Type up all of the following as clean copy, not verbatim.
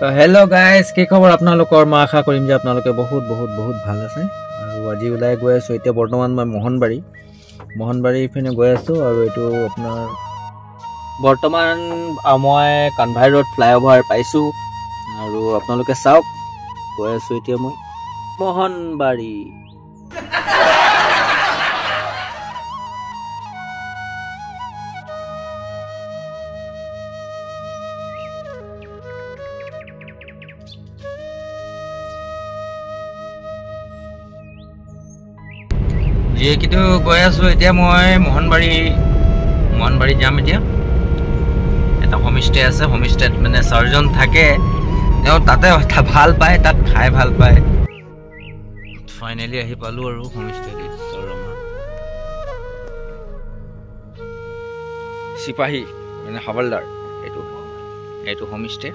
তো hello' guys, কি খবৰ আপোনালোকৰ? মই আশা কৰিম যে আপোনালোকে বহুত বহুত বহুত ভাল আছে। আৰু আজি ওলাই গৈ আছোঁ। এতিয়া বৰ্তমান মই মোহনবাৰী ইপিনে গৈ আছোঁ। আৰু এইটো আপোনাৰ বৰ্তমান মই কানভাই ৰোড ফ্লাইঅভাৰ পাইছোঁ। আৰু আপোনালোকে চাওক, গৈ আছোঁ এতিয়া মই মোহনবাৰী। যিহেতু গৈ আছোঁ এতিয়া মই মোহনবাৰী যাম। এতিয়া এটা হোমষ্টে আছে, হোমষ্টেত মানে চাৰ্জন থাকে, তেওঁ তাতে ভাল পায়, তাত খাই ভাল পায়। ফাইনেলি আহি পালোঁ আৰু হোমষ্টে চিপাহী মানে হাৱালদাৰ। এইটো হোমষ্টে,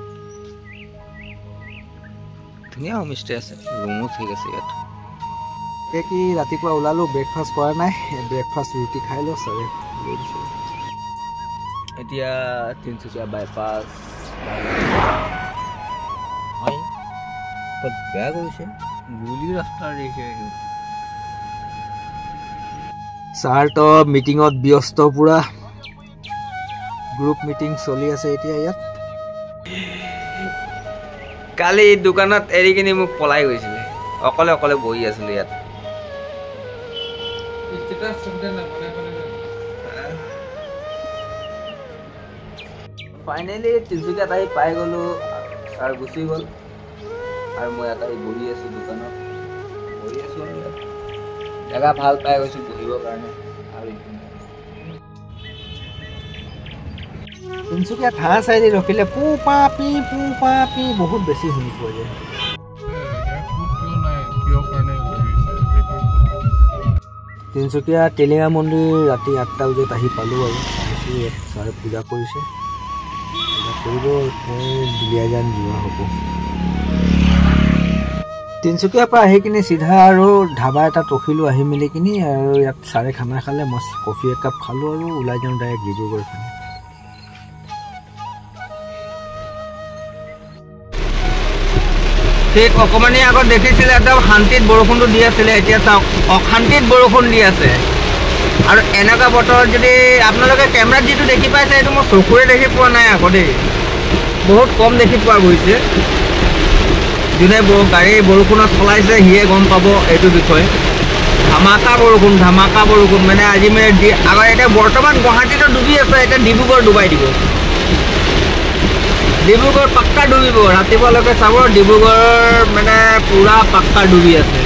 ধুনীয়া হোমষ্টে আছে, ৰুমো ঠিক আছে ইয়াত। কি ৰাতিপুৱা ওলালোঁ, ব্ৰেকফাষ্ট কৰা নাই, ব্ৰেকফাষ্ট ৰুটি খাই লওঁ চাগে। এতিয়া তিনিচুকীয়া বাইপাছ বেয়া কৰিছে, গুলি ৰাস্তা দিছে। ছাৰতো মিটিঙত ব্যস্ত, পুৰা গ্ৰুপ মিটিং চলি আছে এতিয়া ইয়াত। কালি দোকানত এৰি কিনি মোক পলাই গৈছিলে, অকলে বহি আছিলোঁ ইয়াত। ফাইনেলি তিনিচুকীয়াত আহি পাই গ'লোঁ। ছাৰ গুচি গ'ল আৰু মই ইয়াত আহি বহি আছোঁ, দোকানত বহি আছোঁ। আৰু ইয়াত জেগা ভাল পাই গৈছোঁ বহিবৰ কাৰণে। আৰু তিনিচুকীয়াত হাঁহ চাইডি ৰখিলে পু পা পি বহুত বেছি শুনি পোৱা যায়। তিনিচুকীয়া টিলিঙা মন্দিৰ ৰাতি 8টা বজাত আহি পালোঁ আৰু চাইছোঁ ইয়াত ছাৰে পূজা কৰিছে। কৰিব দুলীয়াজান যোৱা হ'ব। তিনিচুকীয়াৰ পৰা আহি কিনি চিধা আৰু ধাবা এটাত ৰখিলোঁ, আহি মেলি কিনি আৰু ইয়াত ছাৰে খানা খালে, মই কফি একাপ খালোঁ আৰু ওলাই যাওঁ ডাইৰেক্ট ডিব্ৰুগড় ফালে। ঠিক অকণমানি আগত দেখিছিলে একদম শান্তিত বৰষুণটো দি আছিলে, এতিয়া চাওক অশান্তিত বৰষুণ দি আছে। আৰু এনেকুৱা বতৰত যদি আপোনালোকে কেমেৰাত যিটো দেখি পাইছে, সেইটো মই চকুৰে দেখি পোৱা নাই আকৌ দেই, বহুত কম দেখি পোৱা গৈছে। যোনে গাড়ী বৰষুণত চলাইছে সিয়ে গম পাব এইটো বিষয়ে। ধামাকা বৰষুণ মানে আজি আগৰ এতিয়া বৰ্তমান গুৱাহাটীতো ডুবি আছে, এতিয়া ডিব্ৰুগড় ডুবাই দিব। ডিব্ৰুগড় পাক্কা ডুবিব, ৰাতিপুৱালৈকে চাব ডিব্ৰুগড় মানে পুৰা পাক্কা ডুবি আছে।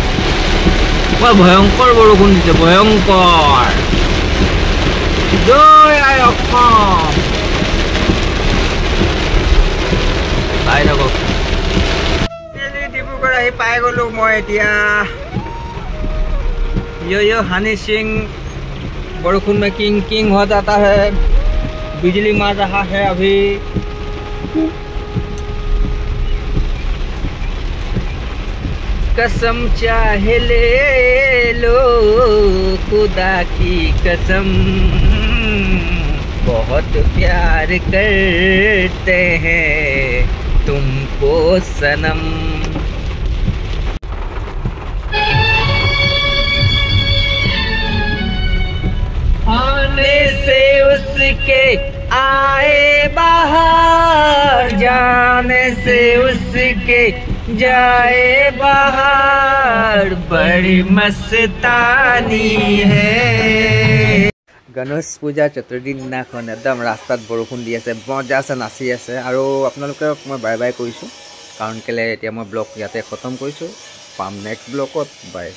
বৰ ভয়ংকৰ বৰষুণ দিছে, ভয়ংকৰ। জয় আই অসম। চাই থাকক। ডিব্ৰুগড় আহি পাই গ'লোঁ মই এতিয়া। यो हनी सिंह बरखुन में किंग हो जाता है, बिजली मार रहा है अभी। कसम चाहे ले लो खुदा की कसम, बहुत प्यार करते हैं तुमको सनम। आने से उसके आए बाहर, जाने से उसके जाए बाहर, बड़ी मस्तानी है। গণেশ পূজা চতুৰ্থীৰ দিনাখন একদম ৰাস্তাত বৰষুণ দি আছে, মজা আছে, নাচি আছে। আৰু আপোনালোকক মই বাই বাই কৰিছোঁ, কাৰণ কেলৈ এতিয়া মই ব্লগ ইয়াতে খতম কৰিছোঁ। পাম নেক্সট ব্লগত, বাই।